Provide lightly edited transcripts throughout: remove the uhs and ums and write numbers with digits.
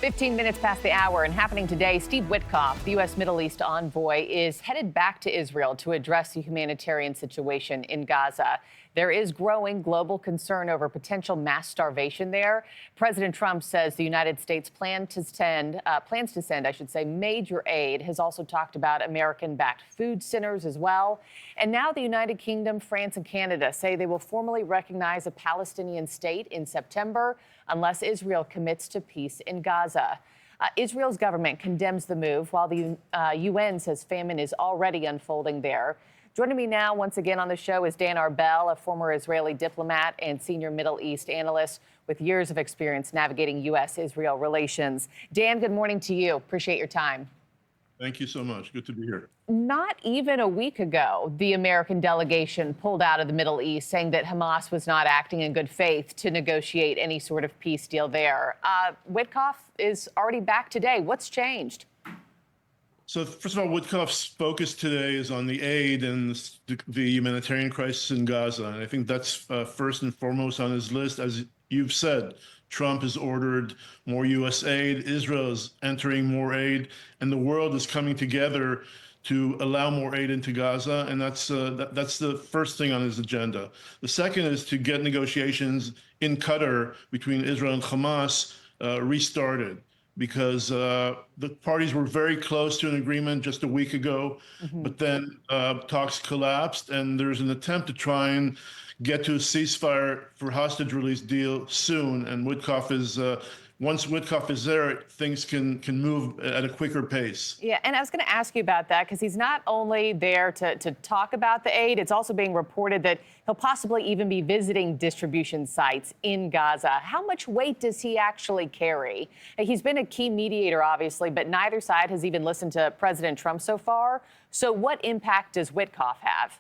15 minutes past the hour and happening today, Steve Witkoff, the U.S. Middle East envoy, is headed back to Israel to address the humanitarian situation in Gaza. There is growing global concern over potential mass starvation there. President Trump says the United States plans to send, major aid. Has also talked about American-backed food centers as well. And now the United Kingdom, France, and Canada say they will formally recognize a Palestinian state in September unless Israel commits to peace in Gaza. Israel's government condemns the move, while the UN says famine is already unfolding there. Joining me now once again on the show is Dan Arbel, a former Israeli diplomat and senior Middle East analyst with years of experience navigating U.S.-Israel relations. Dan, good morning to you. Appreciate your time. Thank you so much. Good to be here. Not even a week ago, the American delegation pulled out of the Middle East, saying that Hamas was not acting in good faith to negotiate any sort of peace deal there. Witkoff is already back today. What's changed? So first of all, Witkoff's focus today is on the aid and the humanitarian crisis in Gaza. And I think that's first and foremost on his list. As you've said, Trump has ordered more U.S. aid, Israel is entering more aid, and the world is coming together to allow more aid into Gaza. And that's the first thing on his agenda. The second is to get negotiations in Qatar between Israel and Hamas restarted, because the parties were very close to an agreement just a week ago, but then talks collapsed, and there's an attempt to try and get to a ceasefire for hostage release deal soon. And Witkoff is, once Witkoff is there, things can move at a quicker pace. Yeah, and I was going to ask you about that, because he's not only there to talk about the aid, it's also being reported that he'll possibly even be visiting distribution sites in Gaza. How much weight does he actually carry? He's been a key mediator, obviously, but neither side has even listened to President Trump so far. So what impact does Witkoff have?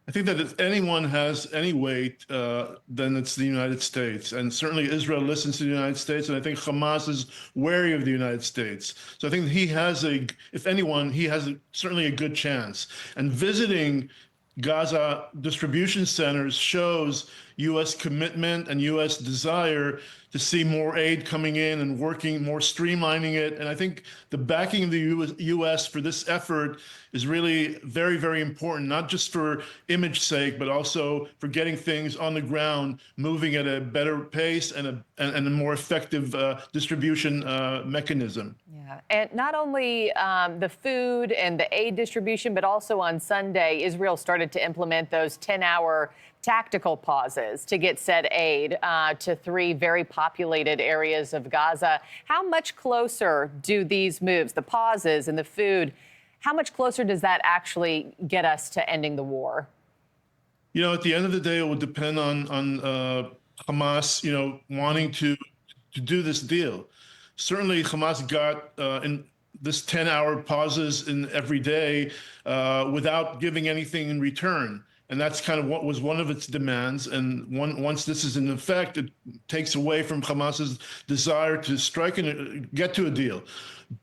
I think that if anyone has any weight, then it's the United States. And certainly Israel listens to the United States, and I think Hamas is wary of the United States. So I think he has if anyone, he has certainly a good chance. And visiting Gaza distribution centers shows U.S. commitment and U.S. desire to see more aid coming in and working more, streamlining it. And I think the backing of the U.S. for this effort is really very, very important, not just for image sake, but also for getting things on the ground, moving at a better pace and a more effective distribution mechanism. Yeah, and not only the food and the aid distribution, but also on Sunday, Israel started to implement those 10-hour tactical pauses to get said aid to 3 very populated areas of Gaza. How much closer do these moves, the pauses and the food, how much closer does that actually get us to ending the war? You know, at the end of the day, it would depend on Hamas, wanting to do this deal. Certainly, Hamas got in this 10-hour pauses in every day without giving anything in return. And that's kind of what was one of its demands. And once this is in effect, it takes away from Hamas's desire to strike and get to a deal.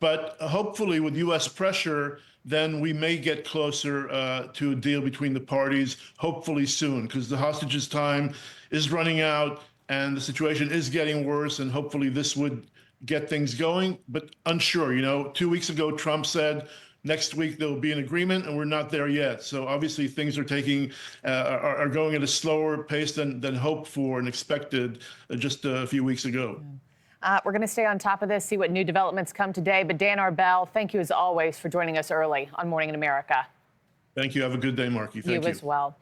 But hopefully with U.S. pressure, then we may get closer to a deal between the parties, hopefully soon, because the hostages' time is running out and the situation is getting worse. And hopefully this would get things going, but unsure. 2 weeks ago, Trump said, next week there will be an agreement, and we're not there yet. So obviously things are going at a slower pace than hoped for and expected just a few weeks ago. We're going to stay on top of this, see what new developments come today. But Dan Arbel, thank you as always for joining us early on Morning in America. Thank you. Have a good day, Marky. Thank you. You as well.